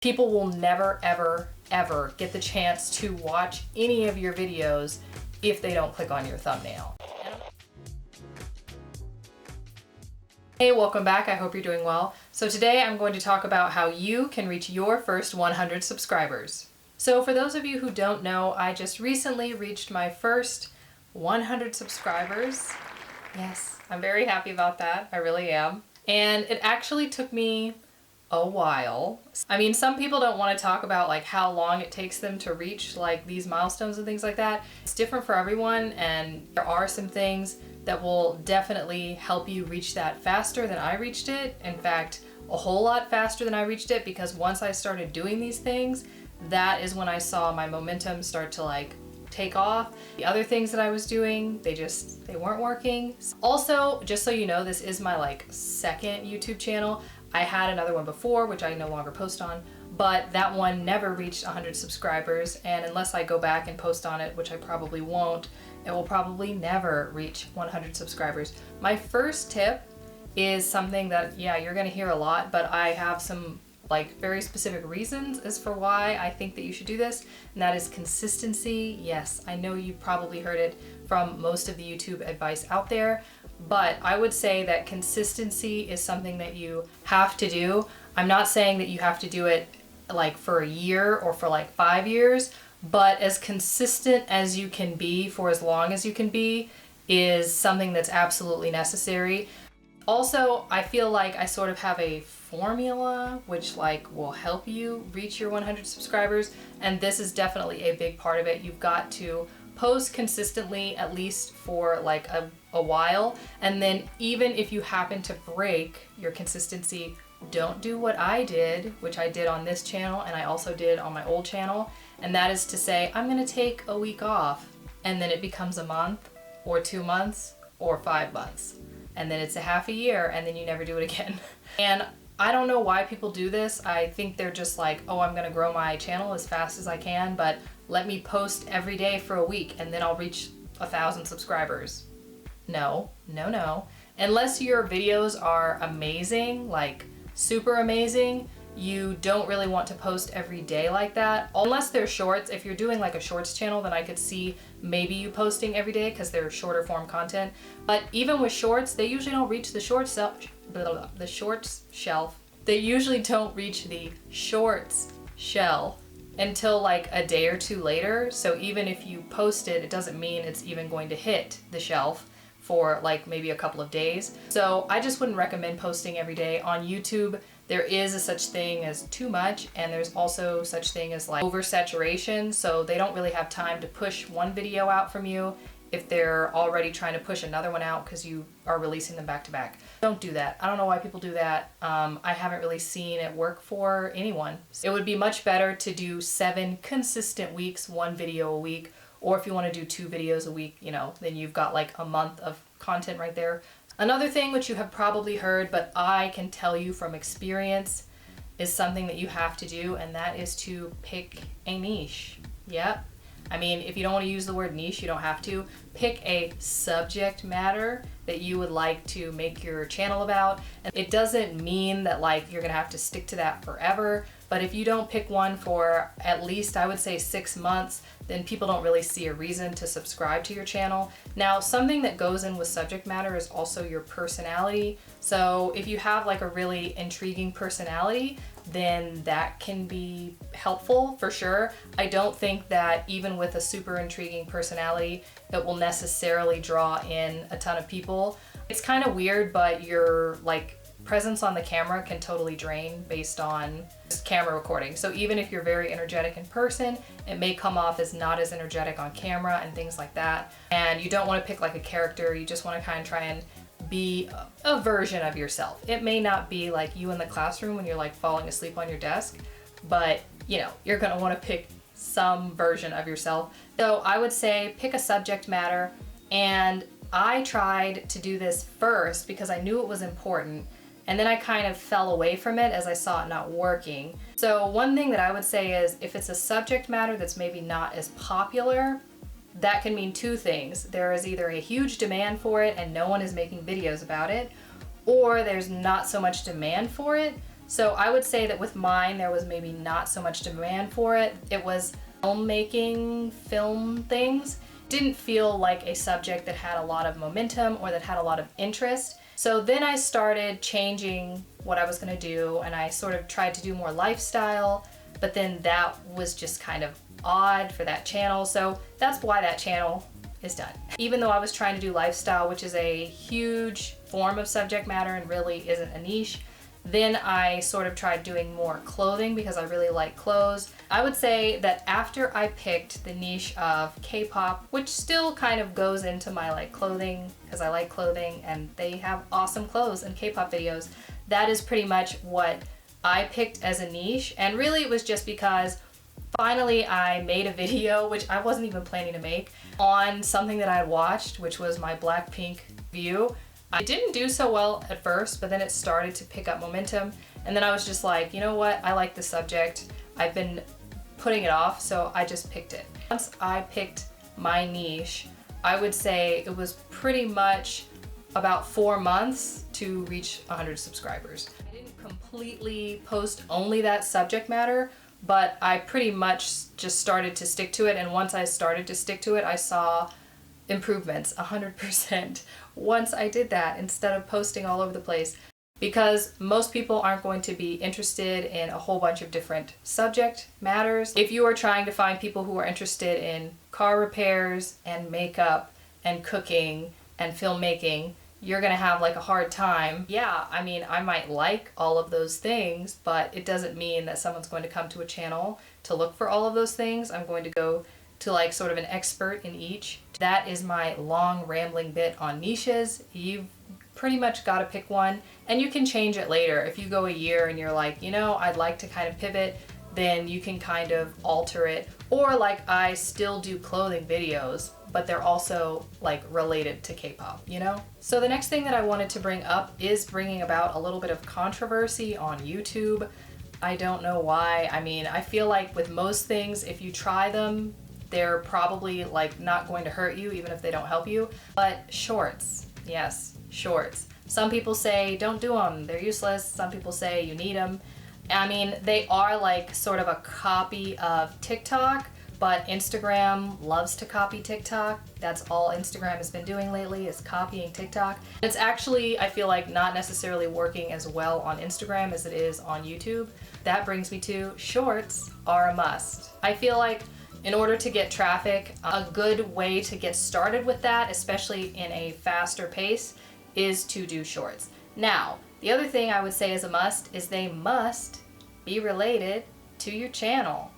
People will never, ever, ever get the chance to watch any of your videos if they don't click on your thumbnail. Hey, welcome back. I hope you're doing well. So today I'm going to talk about how you can reach your first 100 subscribers. So for those of you who don't know, I just recently reached my first 100 subscribers. Yes, I'm very happy about that. I really am. And it actually took me a while. I mean, some people don't want to talk about like how long it takes them to reach like these milestones and things like that. It's different for everyone, and there are some things that will definitely help you reach that faster than I reached it. In fact, a whole lot faster than I reached it, because once I started doing these things, that is when I saw my momentum start to like take off. The other things that I was doing, they weren't working. Also, just so you know, this is my like second YouTube channel. I had another one before, which I no longer post on, but that one never reached 100 subscribers, and unless I go back and post on it, which I probably won't, it will probably never reach 100 subscribers. My first tip is something that, yeah, you're gonna hear a lot, but I have some like very specific reasons as for why I think that you should do this, and that is consistency. Yes, I know you probably heard it from most of the YouTube advice out there, but I would say that consistency is something that you have to do. I'm not saying that you have to do it like for a year or for like 5 years, but as consistent as you can be for as long as you can be is something that's absolutely necessary. Also, I feel like I sort of have a formula which like will help you reach your 100 subscribers, and this is definitely a big part of it. You've got to post consistently at least for like a while, and then even if you happen to break your consistency, don't do what I did, which I did on this channel and I also did on my old channel, and that is to say I'm gonna take a week off, and then it becomes a month or 2 months or 5 months, and then it's a half a year, and then you never do it again. And I don't know why people do this. I think they're just like, oh, I'm gonna grow my channel as fast as I can, but let me post every day for a week and then I'll reach 1,000 subscribers. No, no, no. Unless your videos are amazing, like super amazing, you don't really want to post every day like that. Unless they're shorts. If you're doing like a shorts channel, then I could see maybe you posting every day because they're shorter form content. But even with shorts, they usually don't reach the shorts shelf. They usually don't reach the shorts shelf until like a day or two later. So even if you post it, it doesn't mean it's even going to hit the shelf for like maybe a couple of days. So I just wouldn't recommend posting every day. On YouTube, there is a such thing as too much, and there's also such thing as like oversaturation. So they don't really have time to push one video out from you if they're already trying to push another one out because you are releasing them back to back. Don't do that. I don't know why people do that. I haven't really seen it work for anyone. It would be much better to do 7 consistent weeks, 1 video a week, or if you want to do 2 videos a week, you know, then you've got like a month of content right there. Another thing which you have probably heard, but I can tell you from experience, is something that you have to do, and that is to pick a niche. Yep. I mean, if you don't want to use the word niche, you don't have to. Pick a subject matter that you would like to make your channel about. And it doesn't mean that like you're gonna have to stick to that forever, but if you don't pick one for at least, I would say 6 months, then people don't really see a reason to subscribe to your channel. Now, something that goes in with subject matter is also your personality. So if you have like a really intriguing personality, then that can be helpful for sure. I don't think that even with a super intriguing personality, it will necessarily draw in a ton of people. It's kind of weird, but your like presence on the camera can totally drain based on camera recording. So even if you're very energetic in person, it may come off as not as energetic on camera and things like that. And you don't want to pick like a character, you just want to kind of try and be a version of yourself. It may not be like you in the classroom when you're like falling asleep on your desk, but you know, you're gonna want to pick some version of yourself. So I would say pick a subject matter, and I tried to do this first because I knew it was important, and then I kind of fell away from it as I saw it not working. So one thing that I would say is if it's a subject matter that's maybe not as popular, that can mean 2 things. There is either a huge demand for it and no one is making videos about it, or there's not so much demand for it, So I would say that with mine, there was maybe not so much demand for it. It was filmmaking, film things. Didn't feel like a subject that had a lot of momentum or that had a lot of interest. So then I started changing what I was gonna do, and I sort of tried to do more lifestyle, but then that was just kind of odd for that channel. So that's why that channel is done. Even though I was trying to do lifestyle, which is a huge form of subject matter and really isn't a niche, then I sort of tried doing more clothing because I really like clothes. I would say that after I picked the niche of K-pop, which still kind of goes into my like clothing because I like clothing and they have awesome clothes in K-pop videos, that is pretty much what I picked as a niche. And really it was just because finally I made a video, which I wasn't even planning to make, on something that I watched, which was my Blackpink view. I didn't do so well at first, but then it started to pick up momentum. And then I was just like, you know what? I like the subject. I've been putting it off, so I just picked it. Once I picked my niche, I would say it was pretty much about 4 months to reach 100 subscribers. I didn't completely post only that subject matter, but I pretty much just started to stick to it. And once I started to stick to it, I saw improvements 100% once I did that instead of posting all over the place, because most people aren't going to be interested in a whole bunch of different subject matters. If you are trying to find people who are interested in car repairs and makeup and cooking and filmmaking, you're gonna have like a hard time. Yeah, I mean, I might like all of those things, but it doesn't mean that someone's going to come to a channel to look for all of those things. I'm going to go to like sort of an expert in each. That is my long rambling bit on niches. You've pretty much got to pick one, and you can change it later. If you go a year and you're like, you know, I'd like to kind of pivot, then you can kind of alter it. Or like I still do clothing videos, but they're also like related to K-pop, you know? So the next thing that I wanted to bring up is bringing about a little bit of controversy on YouTube. I don't know why. I mean, I feel like with most things, if you try them, they're probably like not going to hurt you even if they don't help you. But shorts, yes, shorts. Some people say don't do them, they're useless. Some people say you need them. I mean, they are like sort of a copy of TikTok, but Instagram loves to copy TikTok. That's all Instagram has been doing lately, is copying TikTok. It's actually, I feel like, not necessarily working as well on Instagram as it is on YouTube. That brings me to shorts are a must. I feel like in order to get traffic, a good way to get started with that, especially in a faster pace, is to do shorts. Now, the other thing I would say is a must is they must be related to your channel,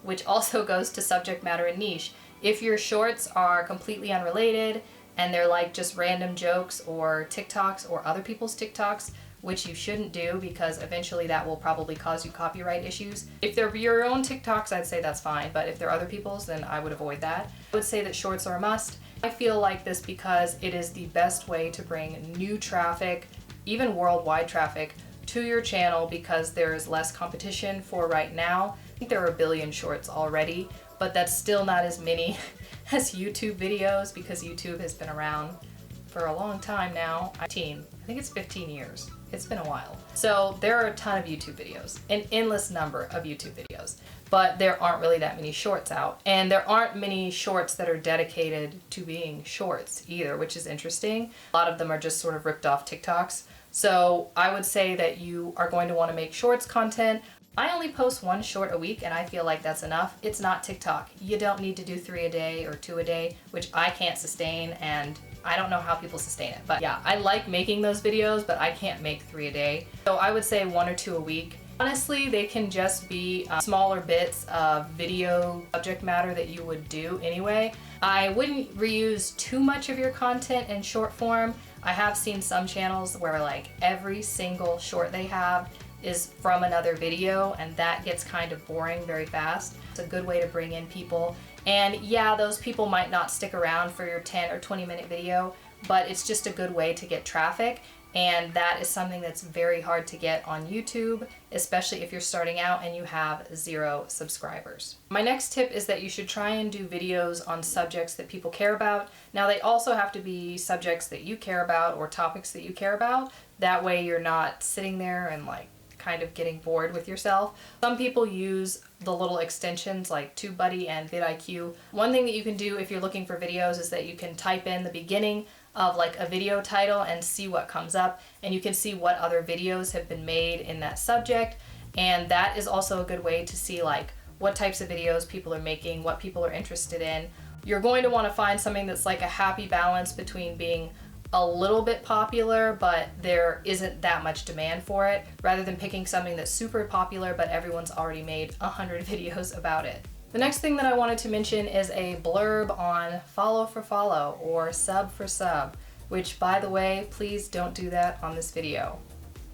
which also goes to subject matter and niche. If your shorts are completely unrelated and they're like just random jokes or TikToks or other people's TikToks, which you shouldn't do because eventually that will probably cause you copyright issues. If they're your own TikToks, I'd say that's fine, but if they're other people's, then I would avoid that. I would say that shorts are a must. I feel like this because it is the best way to bring new traffic, even worldwide traffic, to your channel because there is less competition for right now. I think there are 1 billion shorts already, but that's still not as many as YouTube videos because YouTube has been around for a long time now. I think it's 15 years. It's been a while. So there are a ton of YouTube videos, an endless number of YouTube videos, but there aren't really that many shorts out. And there aren't many shorts that are dedicated to being shorts either, which is interesting. A lot of them are just sort of ripped off TikToks. So I would say that you are going to want to make shorts content. I only post 1 short a week and I feel like that's enough. It's not TikTok. You don't need to do 3 a day or 2 a day, which I can't sustain, and I don't know how people sustain it. But yeah, I like making those videos, but I can't make 3 a day. So I would say 1 or 2 a week. Honestly, they can just be smaller bits of video subject matter that you would do anyway. I wouldn't reuse too much of your content in short form. I have seen some channels where like every single short they have is from another video, and that gets kind of boring very fast. It's a good way to bring in people. And yeah, those people might not stick around for your 10 or 20-minute video, but it's just a good way to get traffic. And that is something that's very hard to get on YouTube, especially if you're starting out and you have 0 subscribers. My next tip is that you should try and do videos on subjects that people care about. Now, they also have to be subjects that you care about or topics that you care about. That way you're not sitting there and like kind of getting bored with yourself. Some people use the little extensions like TubeBuddy and vidIQ. One thing that you can do if you're looking for videos is that you can type in the beginning of like a video title and see what comes up, and you can see what other videos have been made in that subject. And that is also a good way to see like what types of videos people are making, what people are interested in. You're going to want to find something that's like a happy balance between being a little bit popular but there isn't that much demand for it, rather than picking something that's super popular but everyone's already made 100 videos about it. The next thing that I wanted to mention is a blurb on follow for follow or sub for sub, which, by the way, please don't do that on this video.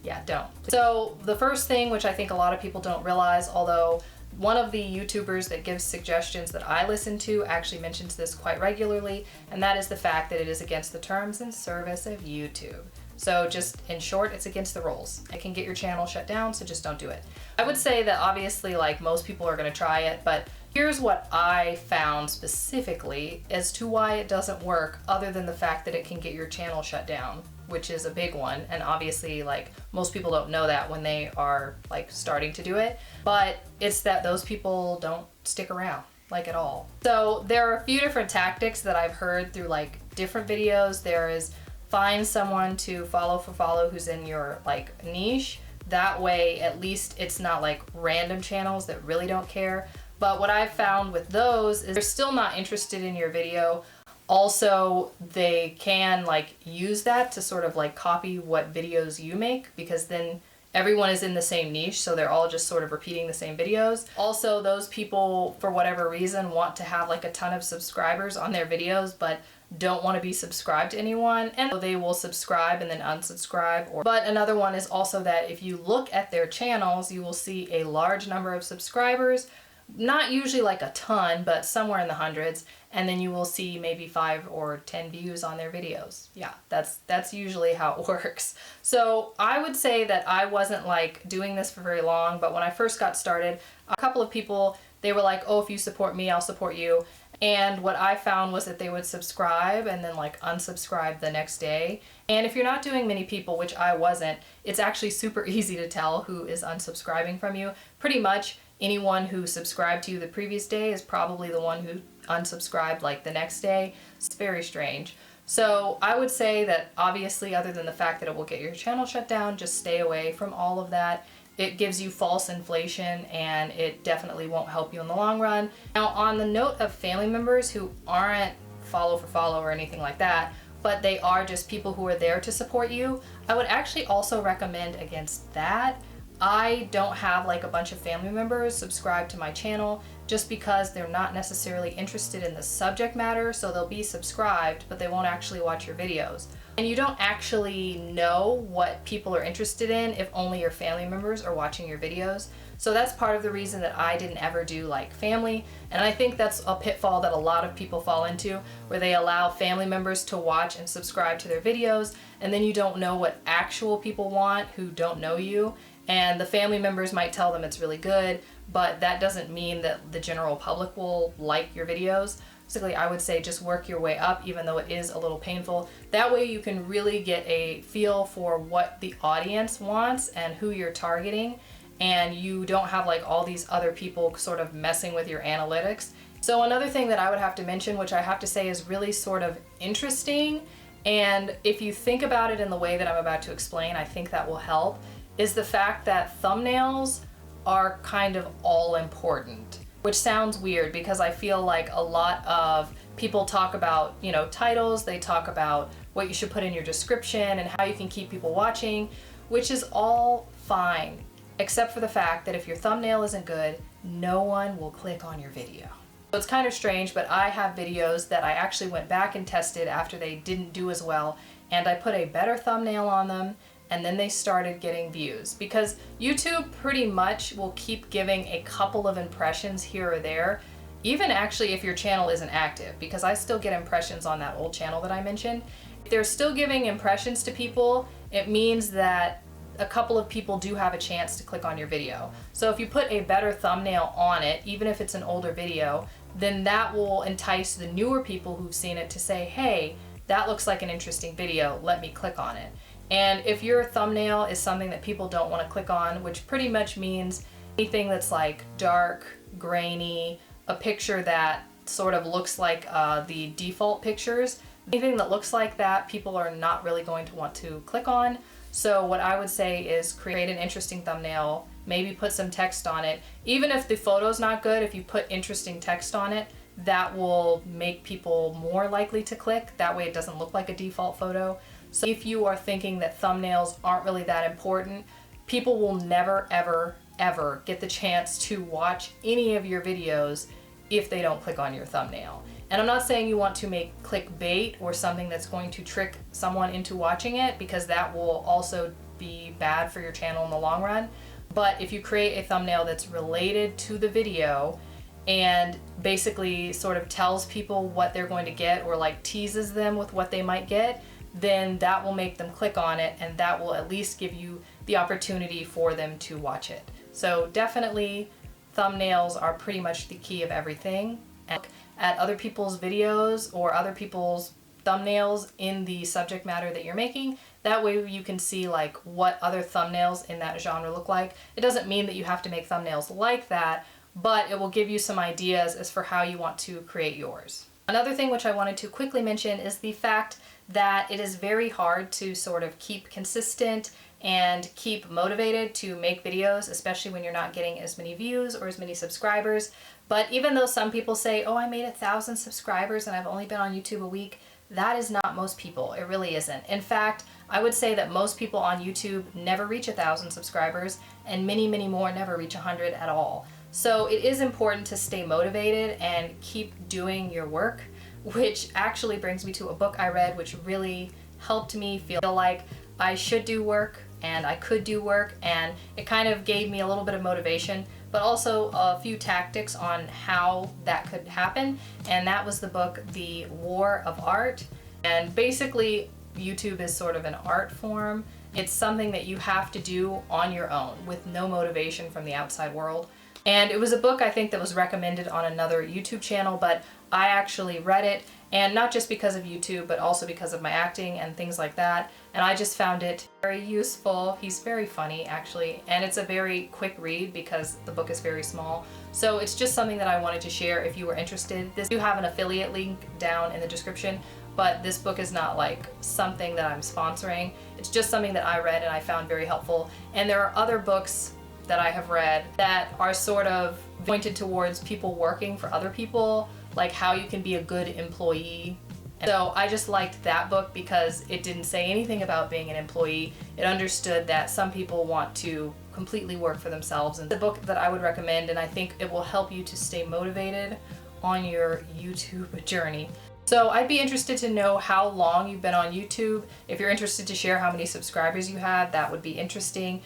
Yeah, don't. So the first thing, which I think a lot of people don't realize, although one of the YouTubers that gives suggestions that I listen to actually mentions this quite regularly, and that is the fact that it is against the terms and service of YouTube. So just in short, it's against the rules. It can get your channel shut down, so just don't do it. I would say that obviously like most people are going to try it, but here's what I found specifically as to why it doesn't work, other than the fact that it can get your channel shut down, which is a big one. And obviously like most people don't know that when they are like starting to do it, but it's that those people don't stick around like at all. So there are a few different tactics that I've heard through like different videos. There is find someone to follow for follow who's in your like niche. That way at least it's not like random channels that really don't care. But what I've found with those is they're still not interested in your video. Also, they can like use that to sort of like copy what videos you make, because then everyone is in the same niche, so they're all just sort of repeating the same videos. Also, those people, for whatever reason, want to have like a ton of subscribers on their videos, but don't want to be subscribed to anyone, and they will subscribe and then unsubscribe. But another one is also that if you look at their channels, you will see a large number of subscribers, not usually like a ton, but somewhere in the hundreds, and then you will see maybe 5 or 10 views on their videos. Yeah, that's usually how it works. So I would say that I wasn't like doing this for very long, but when I first got started, a couple of people, they were like, oh, if you support me, I'll support you. And what I found was that they would subscribe and then like unsubscribe the next day. And if you're not doing many people, which I wasn't, it's actually super easy to tell who is unsubscribing from you. Pretty much anyone who subscribed to you the previous day is probably the one who unsubscribed like the next day. It's very strange. So I would say that obviously, other than the fact that it will get your channel shut down, just stay away from all of that. It gives you false inflation and it definitely won't help you in the long run. Now, on the note of family members who aren't follow for follow or anything like that, but they are just people who are there to support you, I would actually also recommend against that. I don't have like a bunch of family members subscribe to my channel just because they're not necessarily interested in the subject matter, so they'll be subscribed, but they won't actually watch your videos. And you don't actually know what people are interested in if only your family members are watching your videos. So that's part of the reason that I didn't ever do like family. And I think that's a pitfall that a lot of people fall into, where they allow family members to watch and subscribe to their videos, and then you don't know what actual people want who don't know you. And the family members might tell them it's really good, but that doesn't mean that the general public will like your videos. Basically, I would say just work your way up, even though it is a little painful. That way you can really get a feel for what the audience wants and who you're targeting, and you don't have like all these other people sort of messing with your analytics. So another thing that I would have to mention, which I have to say is really sort of interesting, and if you think about it in the way that I'm about to explain, I think that will help, is the fact that thumbnails are kind of all important. Which sounds weird because I feel like a lot of people talk about, you know, titles, they talk about what you should put in your description and how you can keep people watching, which is all fine, except for the fact that if your thumbnail isn't good, no one will click on your video. So it's kind of strange, but I have videos that I actually went back and tested after they didn't do as well, and I put a better thumbnail on them, and then they started getting views, because YouTube pretty much will keep giving a couple of impressions here or there, even actually if your channel isn't active, because I still get impressions on that old channel that I mentioned. If they're still giving impressions to people, it means that a couple of people do have a chance to click on your video. So if you put a better thumbnail on it, even if it's an older video, then that will entice the newer people who've seen it to say, hey, that looks like an interesting video, let me click on it. And if your thumbnail is something that people don't want to click on, which pretty much means anything that's like dark, grainy, a picture that sort of looks like the default pictures, anything that looks like that, people are not really going to want to click on. So what I would say is create an interesting thumbnail, maybe put some text on it. Even if the photo's not good, if you put interesting text on it, that will make people more likely to click. That way it doesn't look like a default photo. So if you are thinking that thumbnails aren't really that important, people will never, ever, ever get the chance to watch any of your videos if they don't click on your thumbnail. And I'm not saying you want to make clickbait or something that's going to trick someone into watching it, because that will also be bad for your channel in the long run. But if you create a thumbnail that's related to the video and basically sort of tells people what they're going to get, or like teases them with what they might get, then that will make them click on it, and that will at least give you the opportunity for them to watch it. So definitely thumbnails are pretty much the key of everything. And look at other people's videos or other people's thumbnails in the subject matter that you're making. That way you can see like what other thumbnails in that genre look like. It doesn't mean that you have to make thumbnails like that, but it will give you some ideas as for how you want to create yours. Another thing which I wanted to quickly mention is the fact that it is very hard to sort of keep consistent and keep motivated to make videos, especially when you're not getting as many views or as many subscribers. But even though some people say, oh, I made 1,000 subscribers and I've only been on YouTube a week, that is not most people. It really isn't. In fact, I would say that most people on YouTube never reach 1,000 subscribers, and many, many more never reach 100 at all. So it is important to stay motivated and keep doing your work, which actually brings me to a book I read which really helped me feel like I should do work and I could do work, and it kind of gave me a little bit of motivation, but also a few tactics on how that could happen. And that was the book The War of Art. And basically YouTube is sort of an art form. It's something that you have to do on your own with no motivation from the outside world. And it was a book I think that was recommended on another YouTube channel, but I actually read it, and not just because of YouTube, but also because of my acting and things like that. And I just found it very useful. He's very funny actually, and it's a very quick read because the book is very small. So it's just something that I wanted to share if you were interested. This do have an affiliate link down in the description, but this book is not like something that I'm sponsoring. It's just something that I read and I found very helpful. And there are other books that I have read that are sort of pointed towards people working for other people, like how you can be a good employee. And so I just liked that book because it didn't say anything about being an employee. It understood that some people want to completely work for themselves. And the book that I would recommend, and I think it will help you to stay motivated on your YouTube journey. So I'd be interested to know how long you've been on YouTube. If you're interested to share how many subscribers you have, that would be interesting.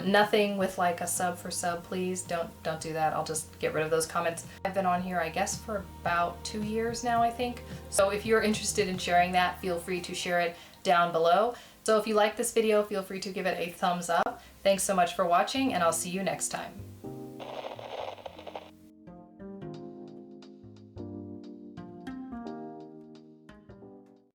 Nothing with like a sub for sub, please. Don't do that. I'll just get rid of those comments. I've been on here, I guess, for about 2 years now, I think. So if you're interested in sharing that, feel free to share it down below. So if you like this video, feel free to give it a thumbs up. Thanks so much for watching, and I'll see you next time.